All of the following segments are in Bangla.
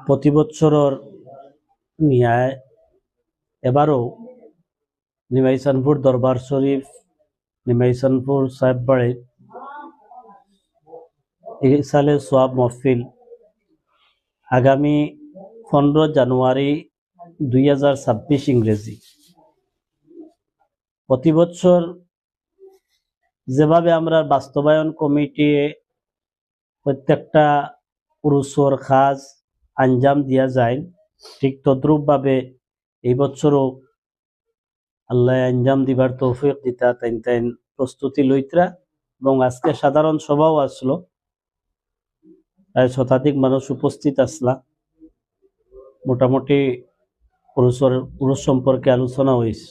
প্রতি বছরের ন্যায় এবারও নিমাইসানপুর দরবার শরীফ নিমাইসানপুর সাহেব বাড়ি এই সালে সোয়াব মহফিল আগামী 15 জানুয়ারি 2026 ইংরেজি। প্রতি বছর যেভাবে আমরা বাস্তবায়ন কমিটি প্রত্যেকটা উরুসর খাজ আঞ্জাম দিয়া যায়, ঠিক তদ্রূপভাবে এই বছরও আল্লাহ আঞ্জাম দিবার তৌফিক দিতা তাইন তাইন প্রস্তুতি লইতরা। এবং আজকে সাধারণ সভাও আসলো, প্রায় শতাধিক মানুষ উপস্থিত আসলা। মোটামুটি উরুস সম্পর্কে আলোচনা হয়েছে।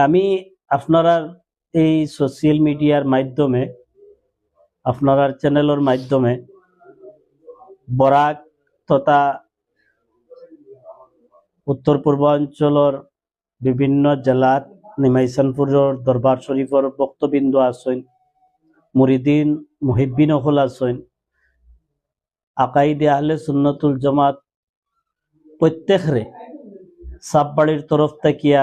আমি আপনারা এই সোশ্যাল মিডিয়ার মাধ্যমে, আপনার চ্যানেলের মাধ্যমে বরাক তথা উত্তর পূর্বাঞ্চলের বিভিন্ন জেলাত নিমাইসানপুরের দরবার শরীফের ভক্তবৃন্দ আছেন, মুরিদিন মুহিব্বিন হল আছেন, আকাইদে আহলে সুন্নতুল জামাত প্রত্যেকরে সাববাড়ির তরফ থেকিয়া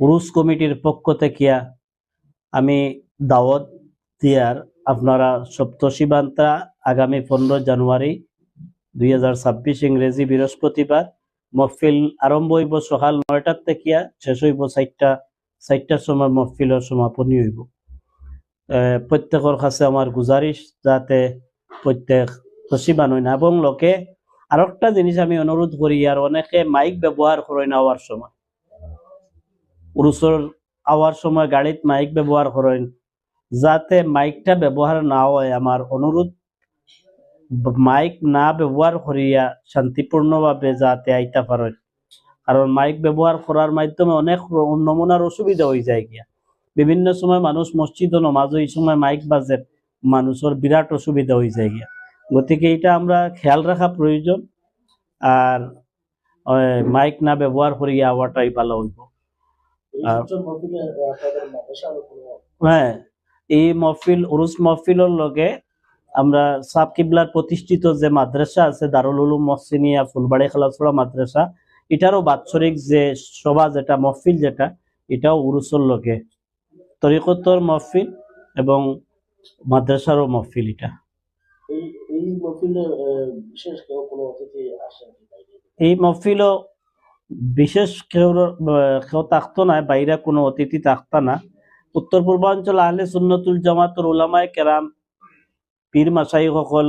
উরুস কমিটির পক্ষ থেকিয়া আমি দাওয়াত দিয়ার আপনারা সপ্তশীবান্তা আগামী 15 জানুয়ারি 2026 ইংরেজি বৃহস্পতিবার মহফিল আরম্ভ হইব সকাল 9টার থেকে শেষ হইব 4টার সময় মহফিলের সমাপনী হইব। প্রত্যেকের কাছে আমার গুজারিশ যাতে প্রত্যেক তসিবান হই না। এবং লোকে আরেকটা জিনিস আমি অনুরোধ করি, আর অনেকে মাইক ব্যবহার করেন না আওয়ার সময়, উরুসর আওয়ার সময় গাড়িত মাইক ব্যবহার করেন, যাতে মাইকটা ব্যবহার না হয়। আমার অনুরোধ, মাইক না ব্যবহার করিয়া শান্তিপূর্ণভাবে যাতে আইতা পারেন, কারণ মাইক ব্যবহার করার মাধ্যমে অনেক নমুনার অসুবিধা হয়ে যায় গিয়া। বিভিন্ন সময় মানুষ মসজিদ ও নমাজ এই সময় মাইক বাজে, মানুষের বিরাট অসুবিধা হয়ে যায় গিয়া। গতিকে এটা আমরা খেয়াল রাখা প্রয়োজন, আর মাইক না ব্যবহার করিয়া আওয়াটাই ভালো হইব। হ্যাঁ, এই মহফিল উরুস মহফিলের লগে আমরা সাব কিবলার প্রতিষ্ঠিত যে মাদ্রাসা আছে দারুল উলুম মহসিনিয়া ফুলবাড়ি খালাসুরা মাদ্রাসা, এটারও বাৎসরিক যে সভা যেটা মহফিল যেটা, এটাও উরুসের লগে তরিকতর মহফিল এবং মাদ্রাসারও মহফিল। এটা এই মহফিলও বিশেষ কেউ থাকতো না, বাইরে কোনো অতিথি থাকতো না। উত্তর পূর্বাঞ্চল আহলে সুন্নতুল জামাতের উলামায়ে কেরাম, পীর মাশাইখ সকল,